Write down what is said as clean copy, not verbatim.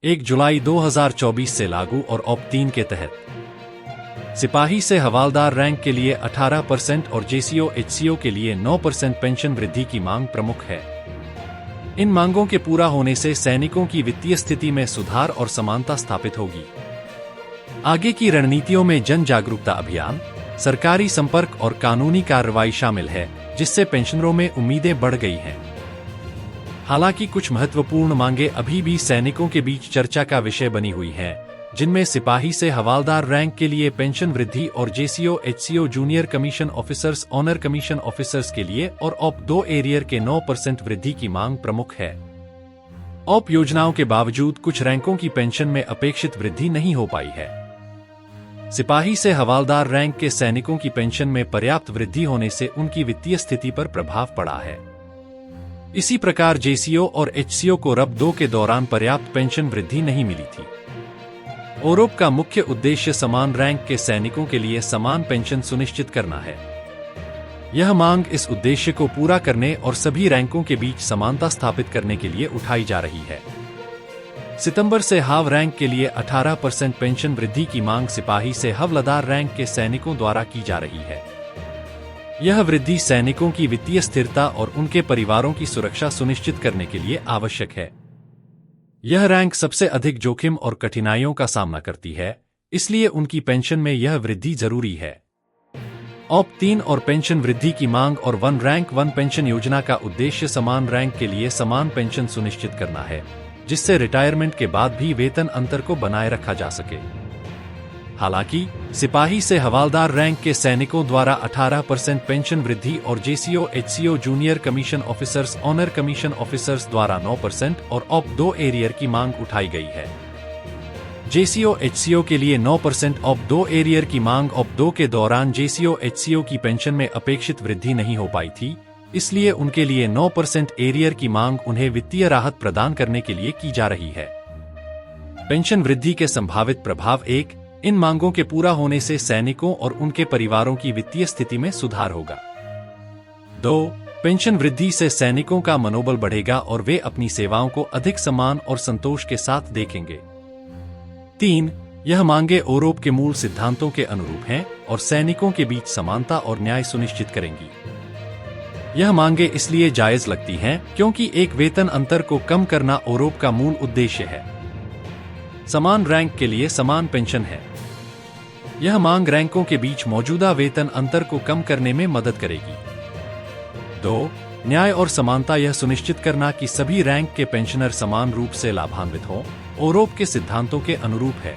1 जुलाई 2024 से लागू और ऑप 3 के तहत सिपाही से हवालदार रैंक के लिए 18% और जेसीओ एचसीओ के लिए 9% पेंशन वृद्धि की मांग प्रमुख है। इन मांगों के पूरा होने से सैनिकों की वित्तीय स्थिति में सुधार और समानता स्थापित होगी। आगे की रणनीतियों में जन जागरूकता अभियान, सरकारी संपर्क और कानूनी कार्रवाई शामिल है, जिससे पेंशनरों में उम्मीदें बढ़ गई हैं। हालांकि कुछ महत्वपूर्ण मांगें अभी भी सैनिकों के बीच चर्चा का विषय बनी हुई हैं, जिनमें सिपाही से हवालदार रैंक के लिए पेंशन वृद्धि और JCO HCO junior commission officers honour commission officers के लिए और ऑप 2 एरियर के 9% वृद्धि की मांग प्रमुख है। ऑप योजनाओं के बावजूद कुछ रैंकों की पेंशन में अपेक्षित वृद्धि नहीं हो पाई है। सिपाही से हवालदार रैंक के सैनिकों की पेंशन में पर्याप्त वृद्धि होने से उनकी वित्तीय स्थिति पर प्रभाव पड़ा है। इसी प्रकार जेसीओ और एचसीओ को रब 2 के दौरान पर्याप्त पेंशन वृद्धि नहीं मिली थी। ओरोप का मुख्य उद्देश्य समान रैंक के सैनिकों के लिए समान पेंशन सुनिश्चित करना है। यह मांग इस उद्देश्य को पूरा करने और सभी रैंकों के बीच समानता स्थापित करने के लिए उठाई जा रही है। सितंबर से हाव रैंक के लिए 18% पेंशन वृद्धि की मांग सिपाही से हवलदार रैंक के सैनिकों द्वारा की जा रही है। यह वृद्धि सैनिकों की वित्तीय स्थिरता और उनके परिवारों की सुरक्षा सुनिश्चित करने के लिए आवश्यक है। यह रैंक सबसे अधिक जोखिम और कठिनाइयों का सामना करती है, इसलिए उनकी पेंशन में यह वृद्धि जरूरी है। ऑप 3 और पेंशन वृद्धि की मांग और 1 रैंक 1 पेंशन योजना का उद्देश्य समान रैंक के लिए समान पेंशन सुनिश्चित करना है, जिससे रिटायरमेंट के बाद भी वेतन अंतर को बनाए रखा जा सके। हालांकि सिपाही से हवालदार रैंक के सैनिकों द्वारा 18% पेंशन वृद्धि और JCO HCO junior commission officers honour commission officers द्वारा 9% और ऑप 2 एरियर की मांग उठाई गई है। जेसीओ एचसीओ के लिए 9% ऑप 2 एरियर की मांग ऑप 2 के दौरान जेसीओ एचसीओ की पेंशन में अपेक्षित वृद्धि नहीं हो पाई थी, इसलिए उनके लिए 9% एरियर की मांग उन्हें वित्तीय राहत प्रदान करने के लिए की जा रही है। पेंशन वृद्धि के संभावित प्रभाव: 1. इन मांगों के पूरा होने से सैनिकों और उनके परिवारों की वित्तीय स्थिति में सुधार होगा। 2. पेंशन वृद्धि से सैनिकों का मनोबल बढ़ेगा और वे अपनी सेवाओं को अधिक सम्मान और संतोष के साथ देखेंगे। 3. यह मांगे ओरोप के मूल सिद्धांतों के अनुरूप हैं और सैनिकों के बीच समानता और न्याय सुनिश्चित करेंगी। यह मांगे इसलिए जायज लगती हैं क्योंकि एक वेतन अंतर को कम करना ओरोप का मूल उद्देश्य है। समान रैंक के लिए समान पेंशन है। यह मांग रैंकों के बीच मौजूदा वेतन अंतर को कम करने में मदद करेगी। 2. न्याय और समानता: यह सुनिश्चित करना कि सभी रैंक के पेंशनर समान रूप से लाभान्वित हों, ओरोप के सिद्धांतों के अनुरूप है।